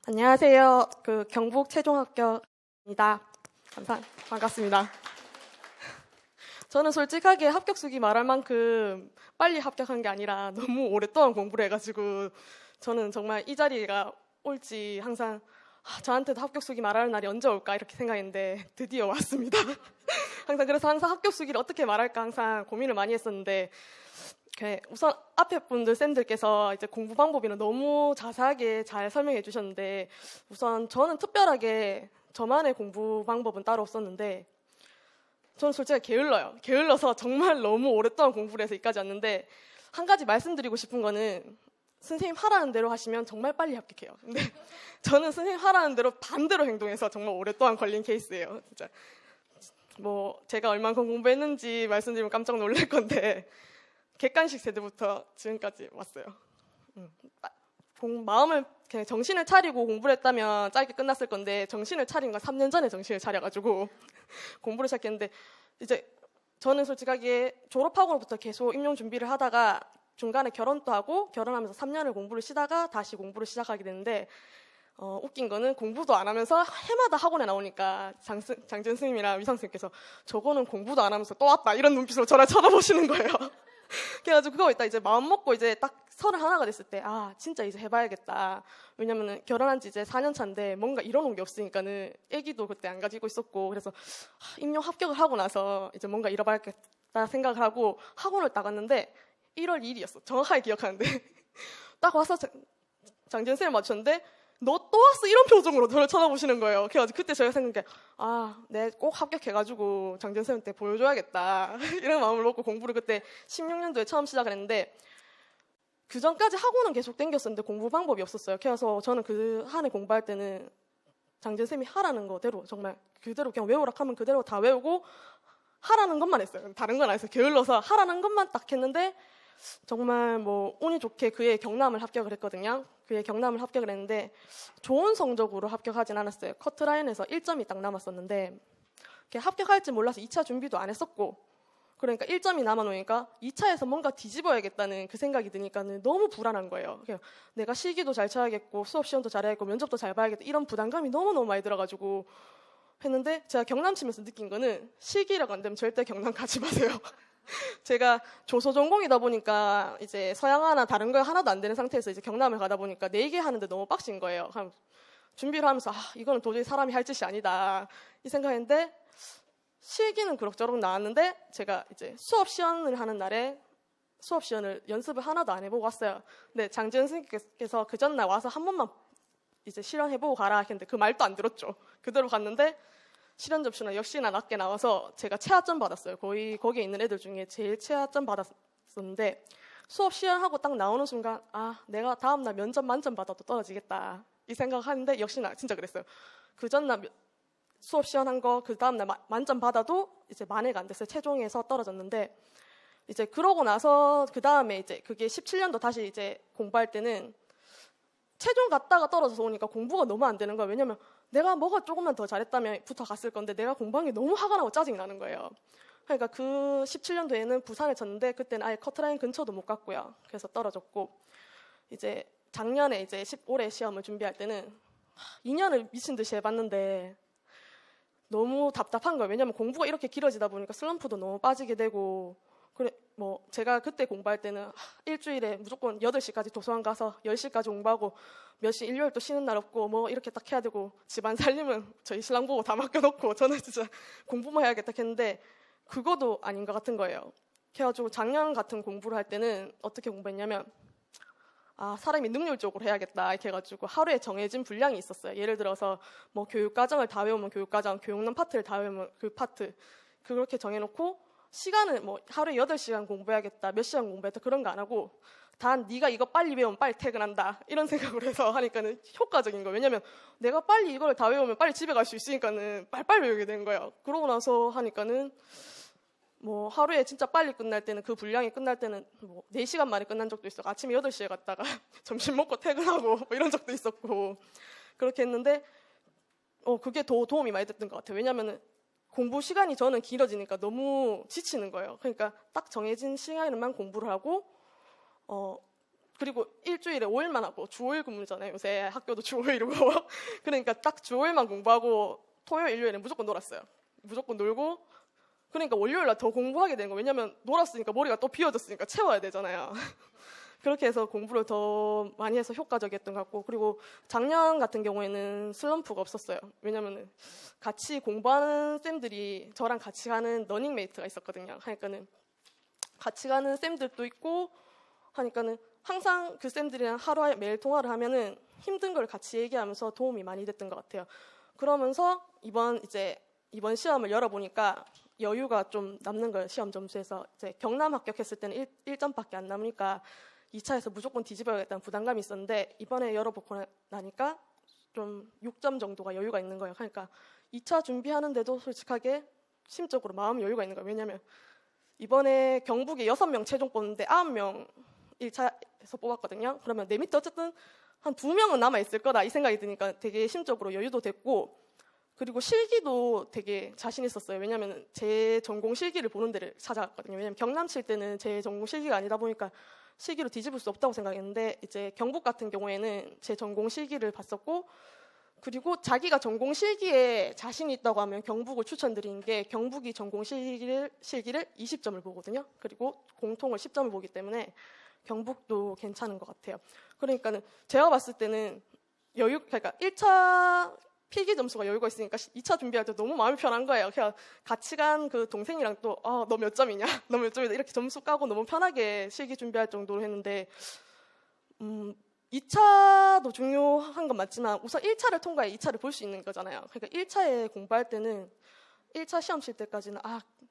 안녕하세요. 경북 최종합격입니다. 반갑습니다. 저는 솔직하게 합격수기 말할 만큼 빨리 합격한 게 아니라 너무 오랫동안 공부를 해가지고 저는 정말 이 자리가 올지 항상 저한테도 합격수기 말하는 날이 언제 올까 이렇게 생각했는데 드디어 왔습니다. 그래서 항상 합격수기를 어떻게 말할까 항상 고민을 많이 했었는데 우선 앞에 분들 쌤들께서 이제 공부 방법이나 너무 자세하게 잘 설명해 주셨는데 우선 저는 특별하게 저만의 공부 방법은 따로 없었는데 저는 솔직히 게을러서 정말 너무 오랫동안 공부를 해서 여기까지 왔는데 한 가지 말씀드리고 싶은 거는 선생님 하라는 대로 하시면 정말 빨리 합격해요. 근데 저는 선생님 하라는 대로 반대로 행동해서 정말 오랫동안 걸린 케이스예요. 진짜 제가 얼만큼 공부했는지 말씀드리면 깜짝 놀랄 건데 객관식 세대부터 지금까지 왔어요. 마음을 그냥 정신을 차리고 공부를 했다면 짧게 끝났을 건데 정신을 차린 건 3년 전에 정신을 차려가지고 공부를 시작했는데 이제 저는 솔직하게 졸업하고부터 계속 임용 준비를 하다가 중간에 결혼도 하고 결혼하면서 3년을 공부를 쉬다가 다시 공부를 시작하게 되는데 웃긴 거는 공부도 안 하면서 해마다 학원에 나오니까 장지은 선생님이랑 위상 선생님께서 저거는 공부도 안 하면서 또 왔다 이런 눈빛으로 저를 쳐다보시는 거예요. 그래가지고 그거 있다 이제 마음 먹고 이제 딱 31가 됐을 때 진짜 이제 해봐야겠다. 왜냐면은 결혼한 지 이제 4년 차인데 뭔가 이뤄놓은 게 없으니까는 애기도 그때 안 가지고 있었고 그래서 임용 합격을 하고 나서 이제 뭔가 이뤄봐야겠다 생각을 하고 학원을 딱 갔는데 1월 2일이었어. 정확하게 기억하는데 딱 와서 장지은 쌤을 맞췄는데 너 또 왔어? 이런 표정으로 저를 쳐다보시는 거예요. 그래가지고 그때 제가 생각해 내가 꼭 합격해가지고 장지은 쌤한테 보여줘야겠다 이런 마음을 먹고 공부를 그때 16년도에 처음 시작을 했는데 그 전까지 학원은 계속 땡겼었는데 공부 방법이 없었어요. 그래서 저는 그 한 해 공부할 때는 장지은 쌤이 하라는 거대로 정말 그대로 그냥 외우라 하면 그대로 다 외우고 하라는 것만 했어요. 다른 건 안 했어요. 게을러서 하라는 것만 딱 했는데 정말 운이 좋게 그의 경남을 합격을 했거든요. 그의 경남을 합격을 했는데 좋은 성적으로 합격하진 않았어요. 커트라인에서 1점이 딱 남았었는데 합격할지 몰라서 2차 준비도 안 했었고 그러니까 1점이 남아놓으니까 2차에서 뭔가 뒤집어야겠다는 그 생각이 드니까는 너무 불안한 거예요. 내가 실기도 잘 쳐야겠고 수업 시험도 잘해야겠고 면접도 잘 봐야겠다 이런 부담감이 너무너무 많이 들어가지고 했는데 제가 경남 치면서 느낀 거는 실기라고 안 되면 절대 경남 가지 마세요. 제가 조소 전공이다 보니까 이제 서양화나 다른 거 하나도 안 되는 상태에서 이제 경남을 가다 보니까 4개 하는데 너무 빡신 거예요. 준비를 하면서 이거는 도저히 사람이 할 짓이 아니다 이 생각했는데 실기는 그럭저럭 나왔는데 제가 이제 수업 시연을 하는 날에 수업 시연을 연습을 하나도 안 해보고 왔어요. 근데 장지은 선생님께서 그 전날 와서 한 번만 이제 실현해보고 가라 했는데 그 말도 안 들었죠. 그대로 갔는데 실현 접수는 역시나 낮게 나와서 제가 최하점 받았어요. 거의 거기에 있는 애들 중에 제일 최하점 받았었는데 수업 시연하고 딱 나오는 순간 내가 다음날 면접 만점 받아도 떨어지겠다 이 생각하는데 역시나 진짜 그랬어요. 그 전날 수업 시연한 거 그 다음날 만점 받아도 이제 만회가 안 됐어요. 최종에서 떨어졌는데 이제 그러고 나서 그 다음에 이제 그게 17년도 다시 이제 공부할 때는 최종 갔다가 떨어져서 오니까 공부가 너무 안 되는 거예요. 왜냐면 내가 뭐가 조금만 더 잘했다면 붙어갔을 건데 내가 공부한 게 너무 화가 나고 짜증이 나는 거예요. 그러니까 그 17년도에는 부산에 쳤는데 그때는 아예 커트라인 근처도 못 갔고요. 그래서 떨어졌고 이제 작년에 이제 올해 시험을 준비할 때는 2년을 미친 듯이 해봤는데 너무 답답한 거예요. 왜냐면 공부가 이렇게 길어지다 보니까 슬럼프도 너무 빠지게 되고 제가 그때 공부할 때는 일주일에 무조건 8시까지 도서관 가서 10시까지 공부하고 몇 시 일요일 또 쉬는 날 없고 이렇게 딱 해야 되고 집안 살림은 저희 신랑 보고 다 맡겨놓고 저는 진짜 공부만 해야겠다 했는데 그거도 아닌 것 같은 거예요. 그래가지고 작년 같은 공부를 할 때는 어떻게 공부했냐면 사람이 능률적으로 해야겠다 이렇게 해가지고 하루에 정해진 분량이 있었어요. 예를 들어서 교육과정을 다 외우면 교육과정, 교육론 파트를 다 외우면 그 파트 그렇게 정해놓고 시간은 하루에 8시간 공부해야겠다 몇 시간 공부했다 그런 거 안 하고 단 네가 이거 빨리 외우면 빨리 퇴근한다 이런 생각으로 해서 하니까는 효과적인 거예요. 왜냐면 내가 빨리 이걸 다 외우면 빨리 집에 갈 수 있으니까는 빨리빨리 외우게 된 거예요. 그러고 나서 하니까는 하루에 진짜 빨리 끝날 때는 그 분량이 끝날 때는 4시간 만에 끝난 적도 있었고 아침에 8시에 갔다가 점심 먹고 퇴근하고 이런 적도 있었고 그렇게 했는데 그게 더 도움이 많이 됐던 것 같아요. 왜냐면은 공부 시간이 저는 길어지니까 너무 지치는 거예요. 그러니까 딱 정해진 시간에만 공부를 하고 그리고 일주일에 5일만 하고 주 5일 근무잖아요. 요새 학교도 주 5일이고 그러니까 딱 주 5일만 공부하고 토요일, 일요일에 무조건 놀았어요. 무조건 놀고 그러니까 월요일 날 더 공부하게 되는 거예요. 왜냐면 놀았으니까 머리가 또 비어졌으니까 채워야 되잖아요. 그렇게 해서 공부를 더 많이 해서 효과적이었던 것 같고 그리고 작년 같은 경우에는 슬럼프가 없었어요. 왜냐면 같이 공부하는 쌤들이 저랑 같이 가는 러닝메이트가 있었거든요. 그러니까는 같이 가는 쌤들도 있고 하니까는 항상 그 쌤들이랑 하루에 매일 통화를 하면은 힘든 걸 같이 얘기하면서 도움이 많이 됐던 것 같아요. 그러면서 이번 시험을 열어보니까 여유가 좀 남는 거예요. 시험 점수에서 이제 경남 합격했을 때는 1점밖에 안 남으니까 2차에서 무조건 뒤집어야겠다는 부담감이 있었는데 이번에 열어보고 나니까 좀 6점 정도가 여유가 있는 거예요. 그러니까 2차 준비하는데도 솔직하게 심적으로 마음 여유가 있는 거예요. 왜냐하면 이번에 경북에 6명 최종 뽑는데 9명 1차에서 뽑았거든요. 그러면 내 밑에 어쨌든 한 2명은 남아있을 거다 이 생각이 드니까 되게 심적으로 여유도 됐고 그리고 실기도 되게 자신 있었어요. 왜냐하면 제 전공 실기를 보는 데를 찾아갔거든요. 왜냐하면 경남 칠 때는 제 전공 실기가 아니다 보니까 실기로 뒤집을 수 없다고 생각했는데 이제 경북 같은 경우에는 제 전공 실기를 봤었고 그리고 자기가 전공 실기에 자신이 있다고 하면 경북을 추천드리는 게 경북이 전공 실기를 20점을 보거든요. 그리고 공통을 10점을 보기 때문에 경북도 괜찮은 것 같아요. 그러니까는 제가 봤을 때는 그러니까 1차 필기 점수가 여유가 있으니까 2차 준비할 때 너무 마음이 편한 거예요. 그냥 같이 간 그 동생이랑 또 너 몇 점이냐? 너 몇 점이다? 이렇게 점수 까고 너무 편하게 실기 준비할 정도로 했는데 2차도 중요한 건 맞지만 우선 1차를 통과해 2차를 볼 수 있는 거잖아요. 그러니까 1차에 공부할 때는 1차 시험 칠 때까지는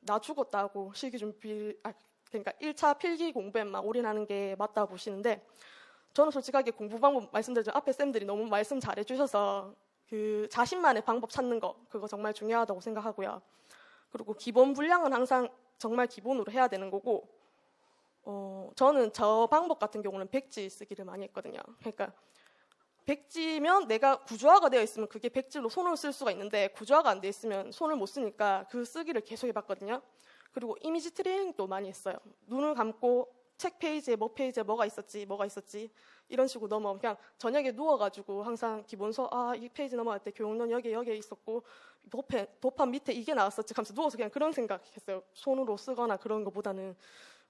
나 죽었다 하고 실기 준비 그러니까 1차 필기 공부에만 올인하는 게 맞다고 보시는데 저는 솔직하게 공부 방법 말씀드렸죠. 앞에 쌤들이 너무 말씀 잘해주셔서 그 자신만의 방법 찾는 거 그거 정말 중요하다고 생각하고요. 그리고 기본 분량은 항상 정말 기본으로 해야 되는 거고 저는 저 방법 같은 경우는 백지 쓰기를 많이 했거든요. 그러니까 백지면 내가 구조화가 되어 있으면 그게 백지로 손을 쓸 수가 있는데 구조화가 안 되어 있으면 손을 못 쓰니까 그 쓰기를 계속 해봤거든요. 그리고 이미지 트레이닝도 많이 했어요. 눈을 감고 책 페이지에 뭐가 있었지 이런 식으로 넘어 그냥 저녁에 누워가지고 항상 기본서 이 페이지 넘어갈 때 교육론 여기에 있었고 도판 밑에 이게 나왔었지 하면서 누워서 그냥 그런 생각했어요. 손으로 쓰거나 그런 것보다는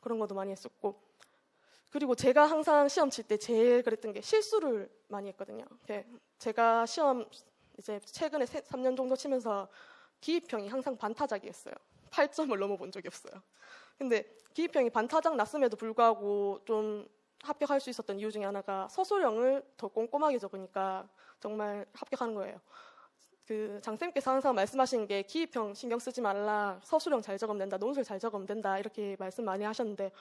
그런 것도 많이 했었고 그리고 제가 항상 시험 칠 때 제일 그랬던 게 실수를 많이 했거든요. 제가 시험 이제 최근에 3년 정도 치면서 기입형이 항상 반타작이었어요. 8점을 넘어본 적이 없어요. 근데 기입형이 반타작 났음에도 불구하고 좀 합격할 수 있었던 이유 중에 하나가 서술형을 더 꼼꼼하게 적으니까 정말 합격하는 거예요. 그 장쌤께서 항상 말씀하시는 게 기입형 신경 쓰지 말라, 서술형 잘 적으면 된다, 논술 잘 적으면 된다 이렇게 말씀 많이 하셨는데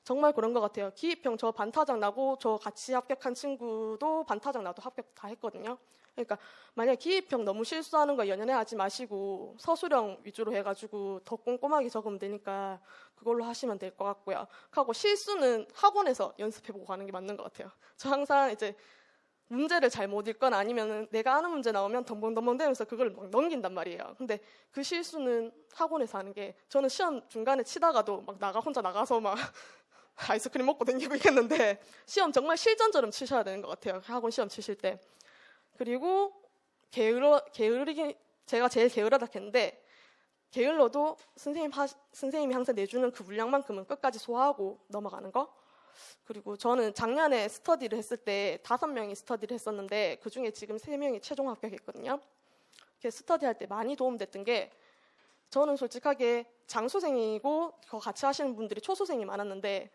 정말 그런 것 같아요. 기입형 저 반타작 나고 저 같이 합격한 친구도 반타작 나도 합격 다 했거든요. 그러니까 만약 기입형 너무 실수하는 거 연연해하지 마시고 서술형 위주로 해가지고 더 꼼꼼하게 적으면 되니까 그걸로 하시면 될 것 같고요. 하고 실수는 학원에서 연습해보고 가는 게 맞는 것 같아요. 저 항상 이제 문제를 잘 못 읽거나 아니면 내가 아는 문제 나오면 덤벙덤벙대면서 그걸 막 넘긴단 말이에요. 근데 그 실수는 학원에서 하는 게 저는 시험 중간에 치다가도 막 혼자 나가서 막 아이스크림 먹고 다니고 있겠는데 시험 정말 실전처럼 치셔야 되는 것 같아요. 학원 시험 치실 때. 그리고 게으르긴 제가 제일 게으르다 했는데 게을러도 선생님이 항상 내주는 그 분량만큼은 끝까지 소화하고 넘어가는 거. 그리고 저는 작년에 스터디를 했을 때 5명이 스터디를 했었는데 그중에 지금 3명이 최종 합격했거든요. 스터디할 때 많이 도움됐던 게 저는 솔직하게 장수생이고 더 같이 하시는 분들이 초수생이 많았는데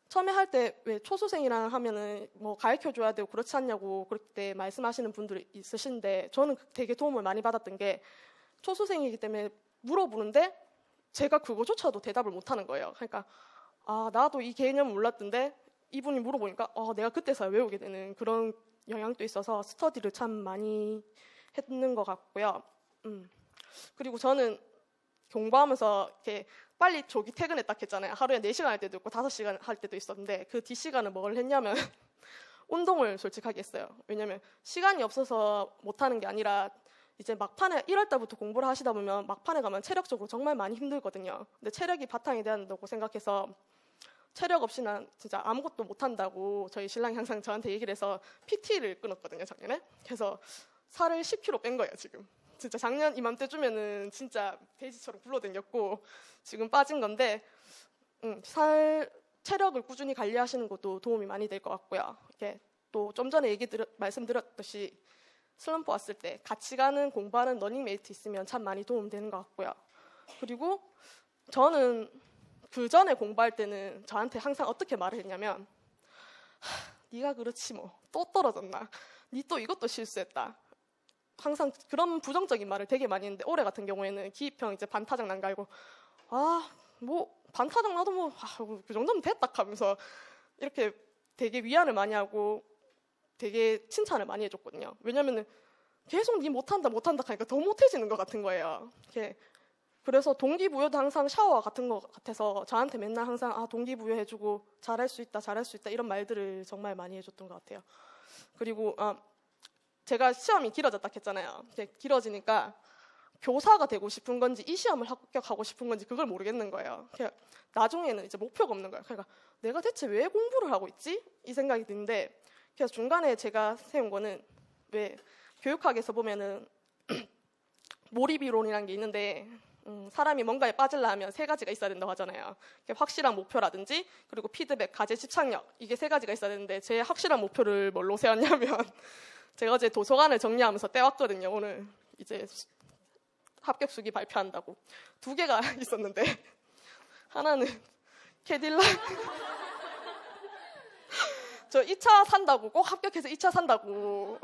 처음에 할 때 왜 초수생이랑 하면은 뭐 가르쳐줘야 되고 그렇지 않냐고 그렇게 말씀하시는 분들이 있으신데 저는 되게 도움을 많이 받았던 게 초수생이기 때문에 물어보는데 제가 그거조차도 대답을 못하는 거예요. 그러니까 나도 이 개념을 몰랐던데 이분이 물어보니까 내가 그때서야 외우게 되는 그런 영향도 있어서 스터디를 참 많이 했는 것 같고요. 그리고 저는 공부하면서 이렇게 빨리 조기 퇴근했다 했잖아요. 하루에 4시간 할 때도 있고 5시간 할 때도 있었는데 그 뒷시간은 뭘 했냐면 운동을 솔직하게 했어요. 왜냐면 시간이 없어서 못하는 게 아니라 이제 막판에 1월 달부터 공부를 하시다 보면 막판에 가면 체력적으로 정말 많이 힘들거든요. 근데 체력이 바탕이 돼야 된다고 생각해서 체력 없이 난 진짜 아무것도 못한다고 저희 신랑이 항상 저한테 얘기를 해서 PT를 끊었거든요, 작년에. 그래서 살을 10kg 뺀 거예요, 지금. 진짜 작년 이맘때쯤에는 진짜 돼지처럼 굴러다녔고 지금 빠진 건데 체력을 꾸준히 관리하시는 것도 도움이 많이 될 것 같고요. 이렇게 또 좀 전에 말씀드렸듯이 슬럼프 왔을 때 같이 가는 공부하는 러닝메이트 있으면 참 많이 도움되는 것 같고요. 그리고 저는 그 전에 공부할 때는 저한테 항상 어떻게 말을 했냐면 네가 그렇지 뭐 또 떨어졌나? 니 또 이것도 실수했다. 항상 그런 부정적인 말을 되게 많이 했는데 올해 같은 경우에는 기입형 이제 반타작 난 거 알고 뭐 반타작 나도 뭐 그 정도면 됐다 하면서 이렇게 되게 위안을 많이 하고 되게 칭찬을 많이 해줬거든요. 왜냐면은 계속 니 못한다 하니까 더 못해지는 것 같은 거예요. 그래서 동기부여도 항상 샤워와 같은 것 같아서 저한테 맨날 항상 동기부여 해주고 잘할 수 있다 이런 말들을 정말 많이 해줬던 것 같아요. 그리고 제가 시험이 길어졌다 했잖아요. 길어지니까 교사가 되고 싶은 건지 이 시험을 합격하고 싶은 건지 그걸 모르겠는 거예요. 나중에는 이제 목표가 없는 거예요. 그러니까 내가 대체 왜 공부를 하고 있지? 이 생각이 드는데 그래서 중간에 제가 세운 거는 왜 교육학에서 보면은 몰입이론이라는 게 있는데 사람이 뭔가에 빠지려 하면 세 가지가 있어야 된다고 하잖아요. 확실한 목표라든지 그리고 피드백, 과제 집착력 이게 세 가지가 있어야 되는데 제 확실한 목표를 뭘로 세웠냐면 제가 어제 도서관을 정리하면서 떼왔거든요. 오늘 이제 합격 수기 발표한다고 2개가 있었는데 하나는 캐딜락 저 2차 산다고 꼭 합격해서 2차 산다고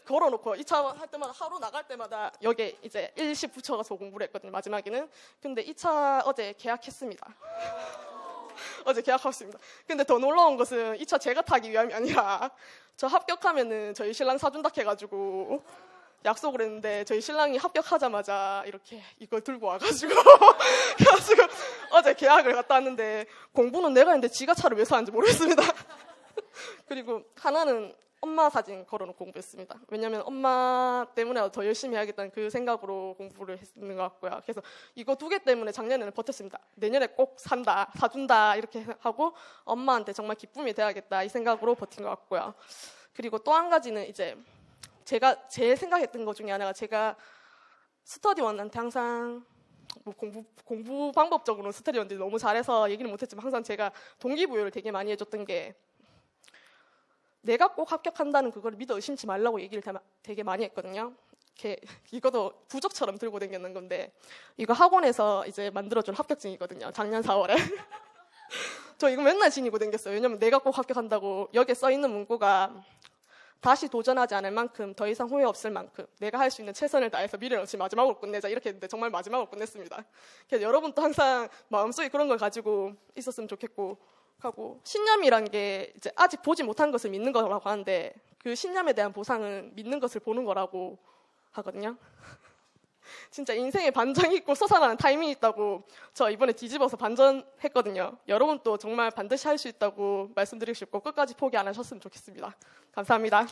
걸어놓고 2차 할 때마다 하루 나갈 때마다 여기에 이제 일시 붙여가서 공부를 했거든요. 마지막에는. 근데 2차 어제 계약했습니다. 어제 계약했습니다. 근데 더 놀라운 것은 2차 제가 타기 위함이 아니라 저 합격하면은 저희 신랑 사준다 해가지고 약속을 했는데 저희 신랑이 합격하자마자 이렇게 이걸 들고 와가지고 그래가지고 어제 계약을 갔다 왔는데 공부는 내가 했는데 지가 차를 왜 사는지 모르겠습니다. 그리고 하나는 엄마 사진 걸어놓고 공부했습니다. 왜냐하면 엄마 때문에 더 열심히 해야겠다는 그 생각으로 공부를 했는 것 같고요. 그래서 이거 2개 때문에 작년에는 버텼습니다. 내년에 꼭 사준다 이렇게 하고 엄마한테 정말 기쁨이 돼야겠다 이 생각으로 버틴 것 같고요. 그리고 또 한 가지는 이제 제가 제일 생각했던 것 중에 하나가 제가 스터디원한테 항상 뭐 공부 방법적으로 스터디원들이 너무 잘해서 얘기를 못했지만 항상 제가 동기부여를 되게 많이 해줬던 게 내가 꼭 합격한다는 그걸 믿어 의심치 말라고 얘기를 되게 많이 했거든요. 이것도 부적처럼 들고 다니는 건데 이거 학원에서 이제 만들어준 합격증이거든요. 작년 4월에. 저 이거 맨날 지니고 다녔어요. 왜냐면 내가 꼭 합격한다고 여기에 써있는 문구가 다시 도전하지 않을 만큼 더 이상 후회 없을 만큼 내가 할 수 있는 최선을 다해서 미래를 없이 마지막으로 끝내자 이렇게 했는데 정말 마지막으로 끝냈습니다. 그래서 여러분도 항상 마음속에 그런 걸 가지고 있었으면 좋겠고 하고 신념이란 게 이제 아직 보지 못한 것을 믿는 거라고 하는데 그 신념에 대한 보상은 믿는 것을 보는 거라고 하거든요. 진짜 인생에 반전이 있고 솟아나는 타이밍이 있다고 저 이번에 뒤집어서 반전했거든요. 여러분도 정말 반드시 할 수 있다고 말씀드리고 싶고 끝까지 포기 안 하셨으면 좋겠습니다. 감사합니다.